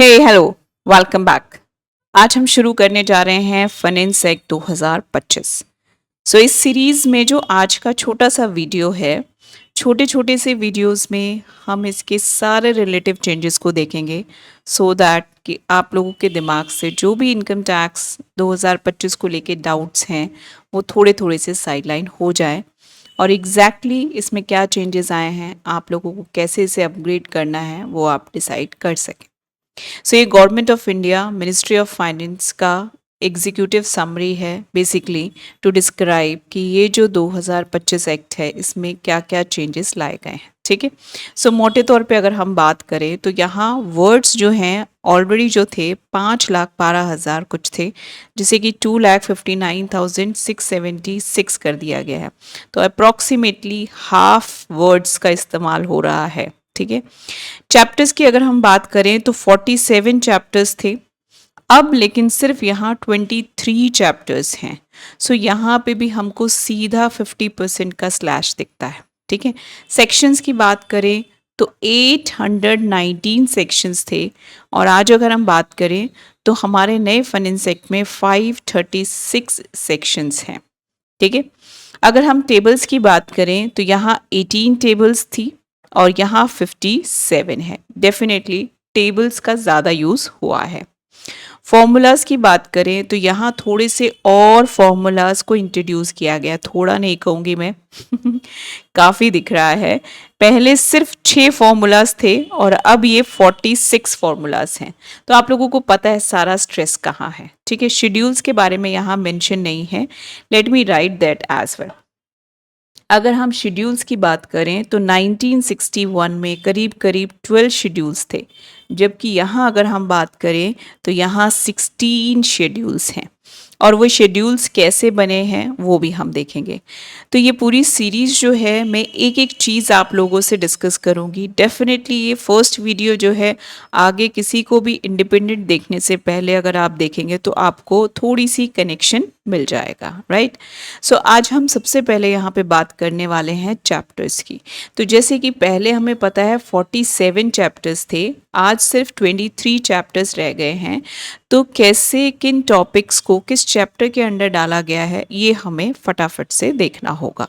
हे hello, welcome back. आज हम शुरू करने जा रहे हैं फनेंसेक 2025। इस सीरीज में जो आज का छोटा सा वीडियो है, छोटे छोटे से वीडियोस में हम इसके सारे रिलेटिव चेंजेस को देखेंगे सो दैट कि आप लोगों के दिमाग से जो भी इनकम टैक्स 2025 को लेके डाउट्स हैं वो थोड़े थोड़े से साइडलाइन हो जाए और इसमें क्या चेंजेस आए हैं, आप लोगों को कैसे इसे अपग्रेड करना है वो आप डिसाइड कर सकें। ये government of India ministry of finance का एग्जीक्यूटिव समरी है, बेसिकली टू डिस्क्राइब कि ये जो 2025 एक्ट है इसमें क्या क्या चेंजेस लाए गए हैं। ठीक है, मोटे तौर पे अगर हम बात करें तो यहाँ वर्ड्स जो हैं ऑलरेडी जो थे 5,12,000 कुछ थे, जिसे कि 2,59,676 कर दिया गया है। तो अप्रॉक्सीमेटली हाफ वर्ड्स का इस्तेमाल हो रहा है। ठीक है, चैप्टर्स की अगर हम बात करें तो 47 चैप्टर्स थे, अब लेकिन सिर्फ यहाँ 23 चैप्टर्स हैं। यहाँ पे भी हमको सीधा 50% का स्लैश दिखता है। ठीक है, सेक्शंस की बात करें तो 819 सेक्शंस थे और आज अगर हम बात करें तो हमारे नए फाइनेंस एक्ट में 536 सेक्शंस हैं। ठीक है, अगर हम टेबल्स की बात करें तो यहाँ 18 टेबल्स थी और यहाँ 57 है। डेफिनेटली टेबल्स का ज़्यादा यूज़ हुआ है। फॉर्मूलाज की बात करें तो यहाँ थोड़े से और फॉर्मूलाज को इंट्रोड्यूस किया गया, थोड़ा नहीं कहूँगी मैं काफ़ी दिख रहा है। पहले सिर्फ 6 फॉर्मूलाज थे और अब ये 46 फॉर्मूलाज हैं। तो आप लोगों को पता है सारा स्ट्रेस कहाँ है। ठीक है, शेड्यूल्स के बारे में यहाँ मेंशन नहीं है, let me write that as well. अगर हम शेड्यूल्स की बात करें तो 1961 में करीब करीब 12 शेड्यूल्स थे, जबकि यहाँ अगर हम बात करें तो यहाँ 16 शेड्यूल्स हैं और वो शेड्यूल्स कैसे बने हैं वो भी हम देखेंगे। तो ये पूरी सीरीज़ जो है मैं एक एक चीज़ आप लोगों से डिस्कस करूँगी। डेफिनेटली ये फर्स्ट वीडियो जो है आगे किसी को भी इंडिपेंडेंट देखने से पहले अगर आप देखेंगे तो आपको थोड़ी सी कनेक्शन मिल जाएगा, राइट। आज हम सबसे पहले यहाँ पे बात करने वाले हैं चैप्टर्स की। तो जैसे कि पहले हमें पता है 47 चैप्टर्स थे, आज सिर्फ 23 चैप्टर्स रह गए हैं। तो कैसे किन टॉपिक्स को किस चैप्टर के अंडर डाला गया है ये हमें फटाफट से देखना होगा।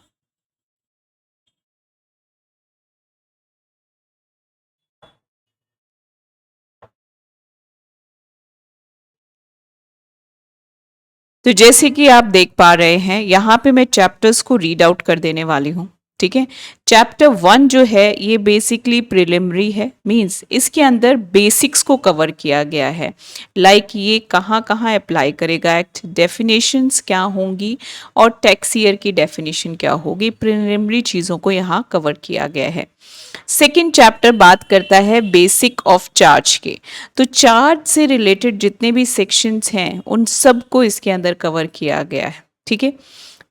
तो जैसे कि आप देख पा रहे हैं यहाँ पे मैं चैप्टर्स को रीड आउट कर देने वाली हूँ। ठीक है, चैप्टर 1 जो है ये बेसिकली प्रिलिमिनरी है, मींस इसके अंदर बेसिक्स को कवर किया गया है। ये कहाँ कहाँ अप्लाई करेगा एक्ट, डेफिनेशंस क्या होंगी और टैक्स ईयर की डेफिनेशन क्या होगी, प्रिलिमिनरी चीज़ों को यहाँ कवर किया गया है। सेकेंड चैप्टर बात करता है बेसिक ऑफ चार्ज के। तो चार्ज से रिलेटेड जितने भी सेक्शंस हैं उन सब को इसके अंदर कवर किया गया है। ठीक है,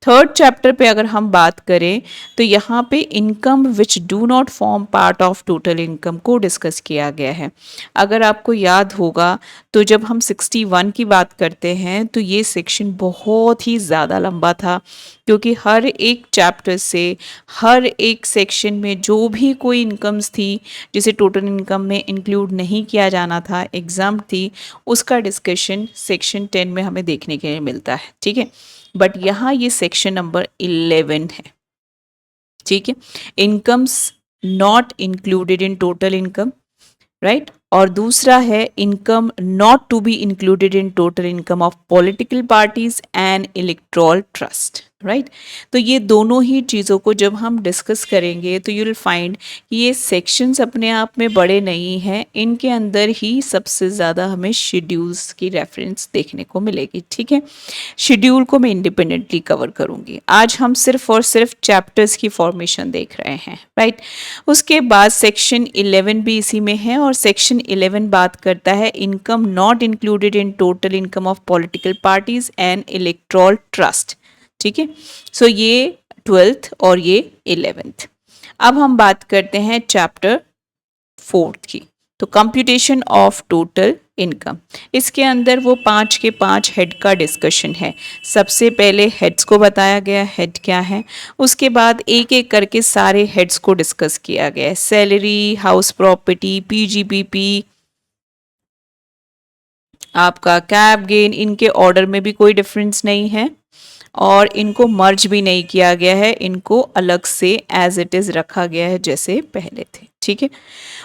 थर्ड चैप्टर पे अगर हम बात करें तो यहाँ पे income which do not form part of total income को डिस्कस किया गया है। अगर आपको याद होगा तो जब हम 61 की बात करते हैं तो ये सेक्शन बहुत ही ज़्यादा लंबा था, क्योंकि हर एक चैप्टर से हर एक सेक्शन में जो भी कोई इनकम्स थी जिसे टोटल इनकम में इंक्लूड नहीं किया जाना था, एग्जाम थी, उसका डिस्कशन सेक्शन 10 में हमें देखने के लिए मिलता है। ठीक है, बट यहाँ ये सेक्शन नंबर 11 है। ठीक है, incomes not included in total income, right. और दूसरा है income not to be included in total income of political parties and electoral trust, right. तो ये दोनों ही चीज़ों को जब हम डिस्कस करेंगे तो यू विल फाइंड कि ये सेक्शंस अपने आप में बड़े नहीं हैं, इनके अंदर ही सबसे ज़्यादा हमें शेड्यूल्स की रेफरेंस देखने को मिलेगी। ठीक है, शेड्यूल को मैं इंडिपेंडेंटली कवर करूँगी। आज हम सिर्फ और सिर्फ चैप्टर्स की फॉर्मेशन देख रहे हैं, राइट। उसके बाद सेक्शन 11 भी इसी में है और सेक्शन 11 बात करता है income not included in total income of political parties and electoral trust. ठीक है, ये 12th और ये 11th। अब हम बात करते हैं चैप्टर 4 की। तो कंप्यूटेशन ऑफ टोटल इनकम, इसके अंदर वो 5 के 5 हेड का डिस्कशन है। सबसे पहले हेड्स को बताया गया हेड क्या है, उसके बाद एक एक करके सारे हेड्स को डिस्कस किया गया है। सैलरी, हाउस प्रॉपर्टी, पीजीबीपी, आपका कैप गेन, इनके ऑर्डर में भी कोई डिफरेंस नहीं है और इनको मर्ज भी नहीं किया गया है, इनको अलग से एज इट इज रखा गया है जैसे पहले थे। ठीक है,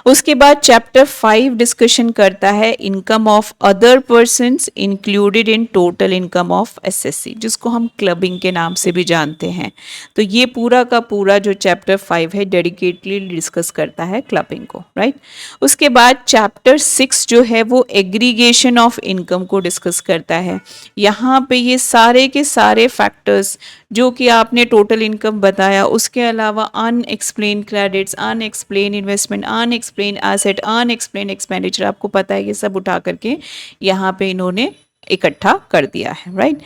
उसके बाद चैप्टर 5 डिस्कशन करता है income of other persons included in total income of SSC, जिसको हम क्लबिंग के नाम से भी जानते हैं। तो ये पूरा का पूरा जो चैप्टर 5 है डेडिकेटली डिस्कस करता है क्लबिंग को, राइट। उसके बाद चैप्टर 6 जो है वो एग्रीगेशन ऑफ इनकम को डिस्कस करता है। यहाँ पे ये सारे के सारे फैक्टर्स जो कि आपने टोटल इनकम बताया, उसके अलावा unexplained credits, unexplained investment, unexplained asset, unexplained expenditure, आपको पता है ये सब उठा करके यहाँ पे इन्होंने इकट्ठा कर दिया है, राइट।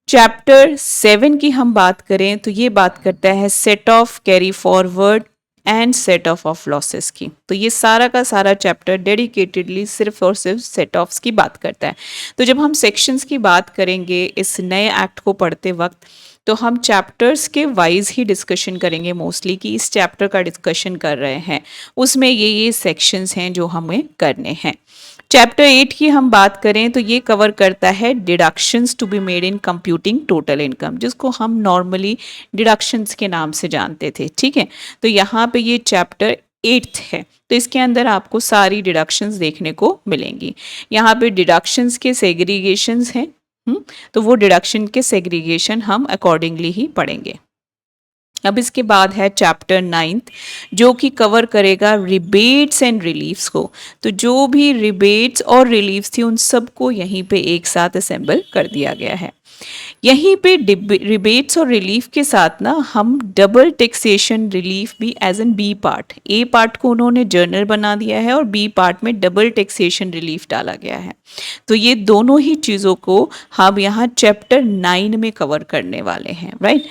चैप्टर 7 की हम बात करें तो ये बात करता है set of carry forward and set of losses की। तो ये सारा का सारा चैप्टर डेडिकेटेडली सिर्फ और सिर्फ सेट ऑफ्स की बात करता है। तो जब हम सेक्शंस की बात करेंगे इस नए एक्ट को पढ़ते वक्त, तो हम चैप्टर्स के वाइज ही डिस्कशन करेंगे मोस्टली, कि इस चैप्टर का डिस्कशन कर रहे हैं उसमें ये सेक्शंस हैं जो हमें करने हैं। चैप्टर 8 की हम बात करें तो ये कवर करता है deductions to be made in computing total income, जिसको हम नॉर्मली डिडक्शंस के नाम से जानते थे। ठीक है, तो यहाँ पे ये चैप्टर 8 है, तो इसके अंदर आपको सारी डिडक्शंस देखने को मिलेंगी। यहाँ पे डिडक्शंस के सेग्रीगेशंस हैं, तो वो डिडक्शन के सेग्रीगेशन हम अकॉर्डिंगली ही पढ़ेंगे। अब इसके बाद है चैप्टर 9 जो कि कवर करेगा रिबेट्स एंड रिलीफ्स को। तो जो भी रिबेट्स और रिलीफ्स थी उन सबको यहीं पे एक साथ असेंबल कर दिया गया है। यहीं पे रिबेट्स और रिलीफ के साथ ना हम डबल टैक्सेशन रिलीफ भी as an B part, A part को उन्होंने जर्नल बना दिया है और बी पार्ट में डबल टैक्सेशन रिलीफ डाला गया है। तो ये दोनों ही चीज़ों को हम यहाँ चैप्टर 9 में कवर करने वाले हैं, राइट।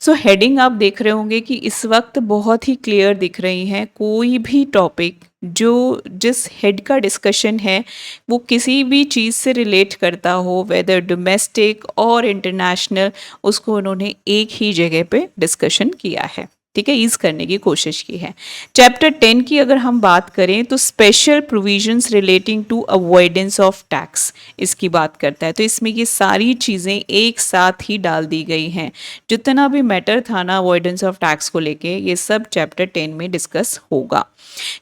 सो हेडिंग आप देख रहे होंगे कि इस वक्त बहुत ही क्लियर दिख रही हैं। कोई भी टॉपिक जो जिस हेड का डिस्कशन है वो किसी भी चीज़ से रिलेट करता हो, वेदर डोमेस्टिक और इंटरनेशनल, उसको उन्होंने एक ही जगह पे डिस्कशन किया है। ठीक है, ईज करने की कोशिश की है। चैप्टर 10 की अगर हम बात करें तो special provisions relating to avoidance of tax इसकी बात करता है। तो इसमें ये सारी चीज़ें एक साथ ही डाल दी गई हैं। जितना भी मैटर था ना अवॉइडेंस ऑफ टैक्स को लेके, ये सब चैप्टर 10 में डिस्कस होगा।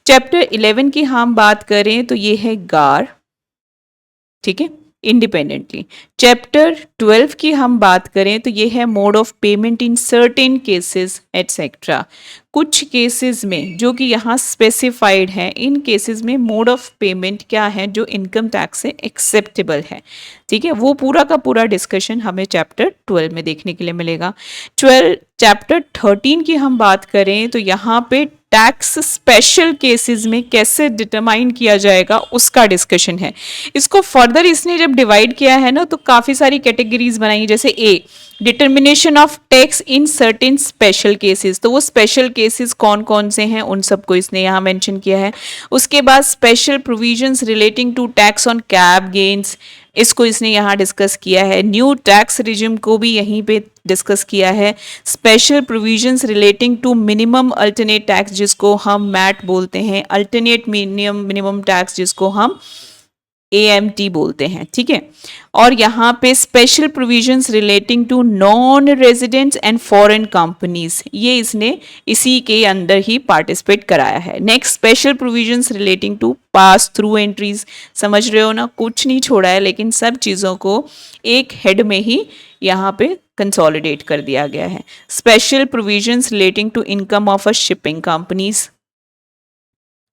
चैप्टर 11 की हम बात करें तो ये है गार, ठीक है, इंडिपेंडेंटली। चैप्टर 12 की हम बात करें तो ये है mode of payment in certain cases etcetera. कुछ केसेस में जो कि यहाँ स्पेसिफाइड है, इन केसेस में मोड ऑफ पेमेंट क्या है जो इनकम टैक्स से एक्सेप्टेबल है। ठीक है, वो पूरा का पूरा डिस्कशन हमें चैप्टर 12 में देखने के लिए मिलेगा। चैप्टर 13 की हम बात करें तो यहाँ पे टैक्स स्पेशल केसेस में कैसे डिटरमाइन किया जाएगा उसका डिस्कशन है। इसको फर्दर इसने जब डिवाइड किया है ना तो काफ़ी सारी कैटेगरीज बनाई, जैसे a determination of tax in certain special cases. तो वो स्पेशल केसेस कौन कौन से हैं उन सबको इसने यहाँ मेंशन किया है। उसके बाद special provisions relating to tax on cap gains, इसको इसने यहाँ डिस्कस किया है। न्यू टैक्स रिजिम को भी यहीं पे डिस्कस किया है। Special provisions relating to minimum alternate tax जिसको हम मैट बोलते हैं, अल्टरनेट मिनिमम टैक्स जिसको हम AMT बोलते हैं। ठीक है, और यहाँ पे special provisions relating to non residents and foreign companies, ये इसने इसी के अंदर ही पार्टिसिपेट कराया है। Next special provisions relating to pass through entries, समझ रहे हो ना, कुछ नहीं छोड़ा है, लेकिन सब चीज़ों को एक हेड में ही यहाँ पे कंसोलिडेट कर दिया गया है। Special provisions relating to income of a shipping companies,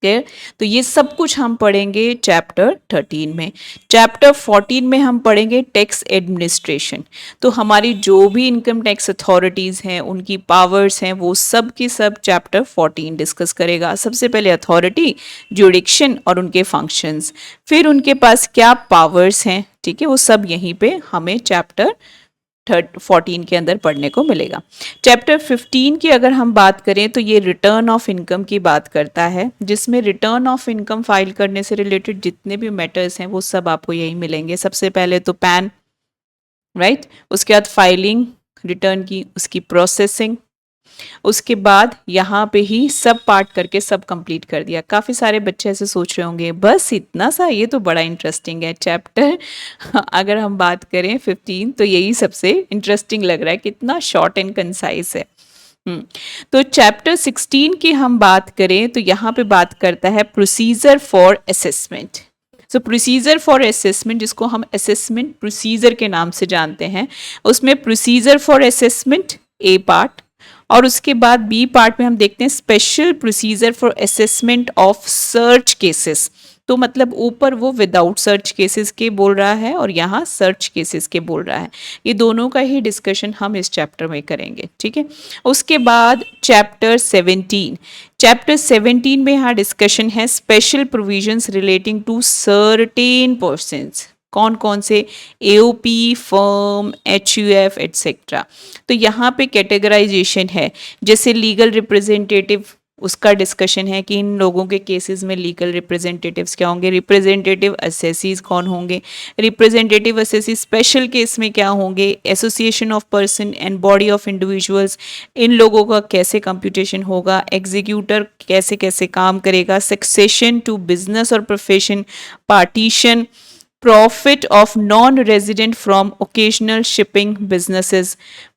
तो ये सब कुछ हम पढ़ेंगे चैप्टर 13 में। चैप्टर 14 में हम पढ़ेंगे टैक्स एडमिनिस्ट्रेशन। तो हमारी जो भी इनकम टैक्स अथॉरिटीज़ हैं उनकी पावर्स हैं वो सब की सब चैप्टर 14 डिस्कस करेगा। सबसे पहले अथॉरिटी, जुडिक्शन और उनके फंक्शंस, फिर उनके पास क्या पावर्स हैं, ठीक है, वो सब यहीं पे हमें चैप्टर 14 के अंदर पढ़ने को मिलेगा। चैप्टर 15 की अगर हम बात करें तो ये रिटर्न ऑफ इनकम की बात करता है, जिसमें रिटर्न ऑफ इनकम फाइल करने से रिलेटेड जितने भी मैटर्स हैं वो सब आपको यही मिलेंगे। सबसे पहले तो पैन, राइट, उसके बाद फाइलिंग रिटर्न की, उसकी प्रोसेसिंग, उसके बाद यहाँ पे ही सब पार्ट करके सब कंप्लीट कर दिया। काफ़ी सारे बच्चे ऐसे सोच रहे होंगे बस इतना सा, ये तो बड़ा इंटरेस्टिंग है चैप्टर। अगर हम बात करें 15 तो यही सबसे इंटरेस्टिंग लग रहा है, कितना शॉर्ट एंड कंसाइज है। तो चैप्टर 16 की हम बात करें तो यहाँ पे बात करता है procedure for assessment. So procedure for assessment, जिसको हम असेसमेंट प्रोसीजर के नाम से जानते हैं, उसमें procedure for assessment A part, और उसके बाद बी पार्ट में हम देखते हैं special procedure for assessment of search cases. तो मतलब ऊपर वो विदाउट सर्च केसेस के बोल रहा है और यहाँ सर्च केसेस के बोल रहा है। ये दोनों का ही डिस्कशन हम इस चैप्टर में करेंगे, ठीक है। उसके बाद चैप्टर 17, चैप्टर 17 में यहाँ डिस्कशन है special provisions relating to certain persons. कौन कौन से? AOP, firm, HUF etcetera. तो यहाँ पे कैटेगराइजेशन है, जैसे लीगल रिप्रेजेंटेटिव, उसका डिस्कशन है कि इन लोगों के केसेस में लीगल रिप्रेजेंटेटिव्स क्या होंगे, रिप्रेजेंटेटिव असेसीज कौन होंगे, रिप्रेजेंटेटिव असेसी स्पेशल केस में क्या होंगे, association of person and body of individuals, इन लोगों का कैसे कंप्यूटेशन होगा, एग्जीक्यूटर कैसे कैसे काम करेगा, सक्सेशन टू बिजनेस और profession, partition, profit of non-resident from occasional shipping businesses,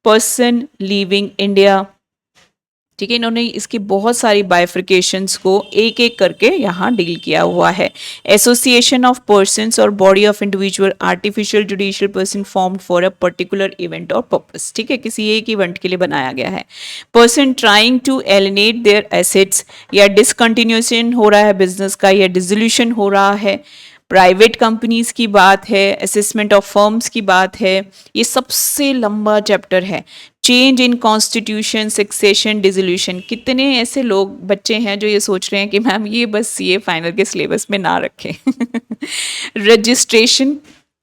person leaving India। ठीक है, इन्होंने इसकी बहुत सारी बाइफ्रिकेशंस को एक एक करके यहाँ डील किया हुआ है। एसोसिएशन ऑफ पर्सन्स और body of individual artificial judicial person formed for a particular event और पर्पस। ठीक है, किसी एक इवेंट के लिए बनाया गया है। Person trying to alienate their assets, या डिसकंटिन्यूएशन हो रहा है बिजनेस का, या डिसोल्यूशन हो रहा है। प्राइवेट कंपनीज की बात है, असेसमेंट ऑफ फर्म्स की बात है। ये सबसे लंबा चैप्टर है। Change in constitution, succession, dissolution. कितने ऐसे लोग बच्चे हैं जो ये सोच रहे हैं कि मैम ये बस ये फाइनल के सिलेबस में ना रखें। रजिस्ट्रेशन,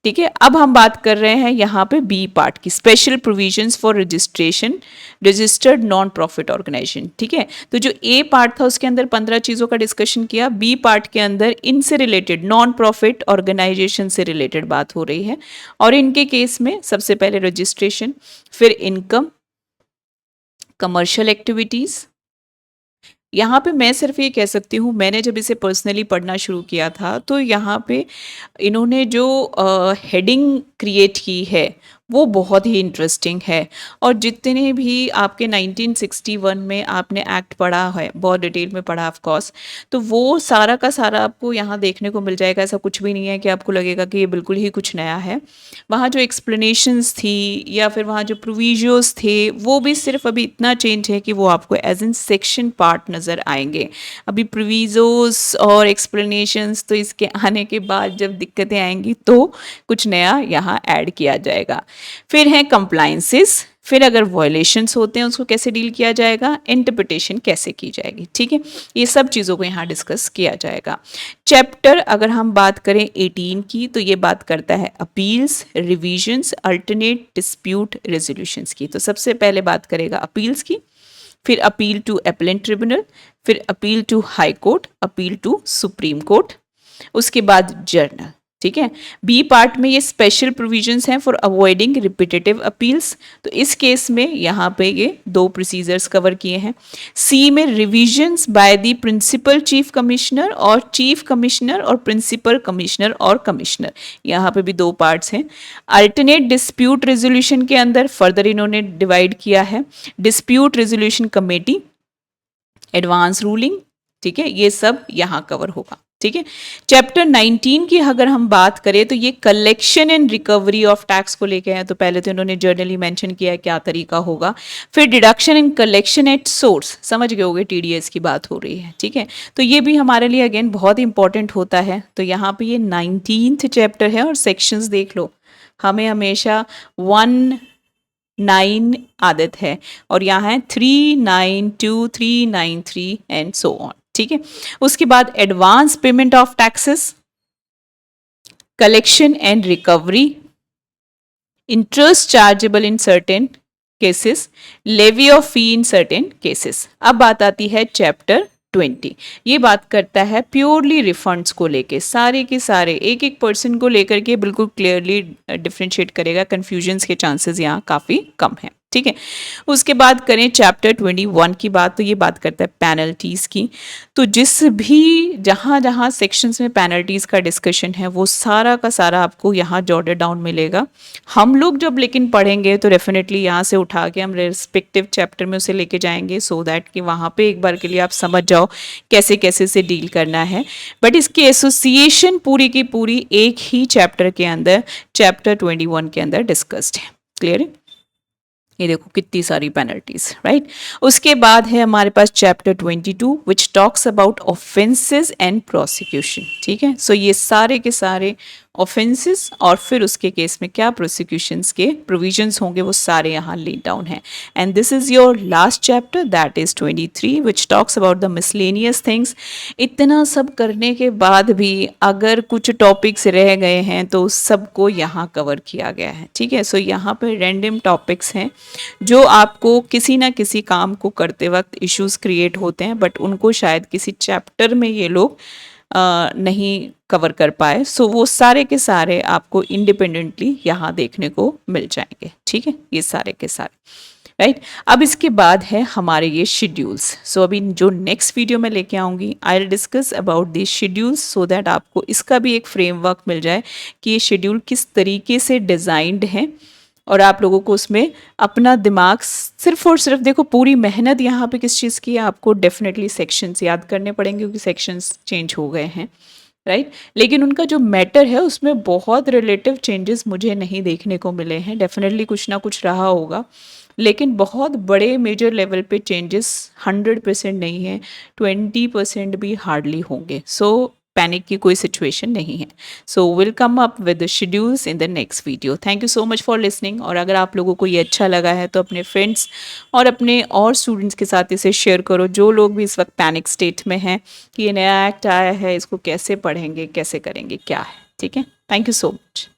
ठीक है। अब हम बात कर रहे हैं यहाँ पे बी पार्ट की, special provisions for registration registered non profit organisation. ठीक है, तो जो ए पार्ट था उसके अंदर 15 चीज़ों का डिस्कशन किया, बी पार्ट के अंदर इनसे रिलेटेड नॉन प्रॉफिट ऑर्गेनाइजेशन से रिलेटेड बात हो रही है। और इनके केस में सबसे पहले रजिस्ट्रेशन, फिर इनकम, कमर्शियल एक्टिविटीज़। यहाँ पे मैं सिर्फ ये कह सकती हूँ, मैंने जब इसे पर्सनली पढ़ना शुरू किया था तो यहाँ पे इन्होंने जो हेडिंग क्रिएट की है वो बहुत ही इंटरेस्टिंग है। और जितने भी आपके 1961 में आपने एक्ट पढ़ा है, बहुत डिटेल में पढ़ा ऑफ कोर्स, तो वो सारा का सारा आपको यहाँ देखने को मिल जाएगा। ऐसा कुछ भी नहीं है कि आपको लगेगा कि ये बिल्कुल ही कुछ नया है। वहाँ जो एक्सप्लेनेशंस थी या फिर वहाँ जो प्रोविजोस थे वो भी सिर्फ अभी इतना चेंज है कि वो आपको एज इन सेक्शन पार्ट नज़र आएंगे। अभी प्रोविजोस और एक्सप्लेनेशंस तो इसके आने के बाद जब दिक्कतें आएंगी तो कुछ नया यहाँ ऐड किया जाएगा। फिर है कंप्लायंसेस, फिर अगर वायलेशंस होते हैं उसको कैसे डील किया जाएगा, इंटरप्रिटेशन कैसे की जाएगी। ठीक है, ये सब चीज़ों को यहाँ डिस्कस किया जाएगा। चैप्टर अगर हम बात करें 18 की तो ये बात करता है appeals, revisions, alternate dispute resolutions की। तो सबसे पहले बात करेगा अपील्स की, फिर अपील टू अपीलेंट ट्रिब्यूनल, फिर appeal to high court, appeal to supreme court, उसके बाद जर्नल। ठीक है, बी पार्ट में ये स्पेशल प्रोविजंस हैं फॉर अवॉइडिंग रिपीटेटिव अपील्स। तो इस केस में यहाँ पे ये 2 प्रोसीजर्स कवर किए हैं। सी में revisions by the principal chief commissioner और चीफ कमिश्नर और प्रिंसिपल कमिश्नर और कमिश्नर, यहाँ पे भी 2 पार्ट्स हैं। अल्टरनेट डिस्प्यूट रेजोल्यूशन के अंदर फर्दर इन्होंने डिवाइड किया है, dispute resolution committee, advance ruling. ठीक है, ये सब यहाँ कवर होगा। ठीक है, चैप्टर 19 की अगर हम बात करें तो ये collection and recovery of tax को लेके हैं। तो पहले तो इन्होंने जर्नली मेंशन किया है क्या तरीका होगा, फिर deduction and collection at source, समझ गए होगे टीडीएस की बात हो रही है। ठीक है, तो ये भी हमारे लिए अगेन बहुत इंपॉर्टेंट होता है। तो यहाँ पे ये 19th चैप्टर है और सेक्शंस देख लो, हमें हमेशा 1-9 आदत है और यहाँ है 3-9-2, 3-9-3 एंड सो ऑन। ठीक है, उसके बाद advance payment of taxes, collection and recovery, interest chargeable in certain cases, levy of fee in certain cases. अब बात आती है चैप्टर 20। ये बात करता है प्योरली रिफंड्स को लेके, सारे के सारे एक एक पर्सन को लेकर के बिल्कुल क्लियरली डिफ्रेंशिएट करेगा। कन्फ्यूजन्स के चांसेस यहाँ काफ़ी कम है। ठीक है। उसके बाद करें चैप्टर 21 की बात, तो ये बात करता है पेनल्टीज की। तो जिस भी जहाँ जहाँ सेक्शंस में पेनल्टीज का डिस्कशन है वो सारा का सारा आपको यहाँ जॉटेड डाउन मिलेगा। हम लोग जब लेकिन पढ़ेंगे तो डेफिनेटली यहाँ से उठा के हम रेस्पेक्टिव चैप्टर में उसे लेके जाएंगे, सो दैट कि वहाँ पे एक बार के लिए आप समझ जाओ कैसे कैसे से डील करना है। बट इसकी एसोसिएशन पूरी की पूरी एक ही चैप्टर के अंदर, चैप्टर 21 के अंदर डिस्कस्ड है। क्लियर है? ये देखो कितनी सारी पेनल्टीज, राइट। उसके बाद है हमारे पास chapter 22 which talks about offences and prosecution. ठीक है, सो ये सारे के सारे ऑफेंसेस और फिर उसके केस में क्या प्रोसिक्यूशंस के प्रोविजंस होंगे वो सारे यहाँ लेड डाउन हैं। And this is your last chapter, that is 23 which talks about the miscellaneous things. इतना सब करने के बाद भी अगर कुछ टॉपिक्स रह गए हैं तो सबको यहाँ कवर किया गया है। ठीक है, सो यहाँ पे रैंडम टॉपिक्स हैं जो आपको किसी ना किसी काम को करते वक्त इश्यूज क्रिएट होते हैं, बट उनको शायद किसी चैप्टर में ये लोग नहीं कवर कर पाए। सो वो सारे के सारे आपको इंडिपेंडेंटली यहाँ देखने को मिल जाएंगे। ठीक है, ये सारे के सारे, राइट। अब इसके बाद है हमारे ये शेड्यूल्स। सो अभी जो नेक्स्ट वीडियो में लेके आऊँगी, I will discuss about this schedules so that आपको इसका भी एक फ्रेमवर्क मिल जाए कि ये शेड्यूल किस तरीके से डिज़ाइंड है और आप लोगों को उसमें अपना दिमाग सिर्फ और सिर्फ, देखो पूरी मेहनत यहाँ पे किस चीज़ की है, आपको डेफिनेटली सेक्शंस याद करने पड़ेंगे क्योंकि सेक्शंस चेंज हो गए हैं, राइट। लेकिन उनका जो मैटर है उसमें बहुत रिलेटिव चेंजेस मुझे नहीं देखने को मिले हैं। डेफिनेटली कुछ ना कुछ रहा होगा, लेकिन बहुत बड़े मेजर लेवल पे चेंजेस 100% नहीं है, 20% भी हार्डली होंगे। सो पैनिक की कोई सिचुएशन नहीं है। So will come up with the schedules in the next video. Thank you so much for listening. और अगर आप लोगों को ये अच्छा लगा है तो अपने फ्रेंड्स और अपने और स्टूडेंट्स के साथ इसे शेयर करो जो लोग भी इस वक्त पैनिक स्टेट में हैं कि ये नया एक्ट आया है, इसको कैसे पढ़ेंगे, कैसे करेंगे, क्या है। ठीक है, थैंक यू सो मच।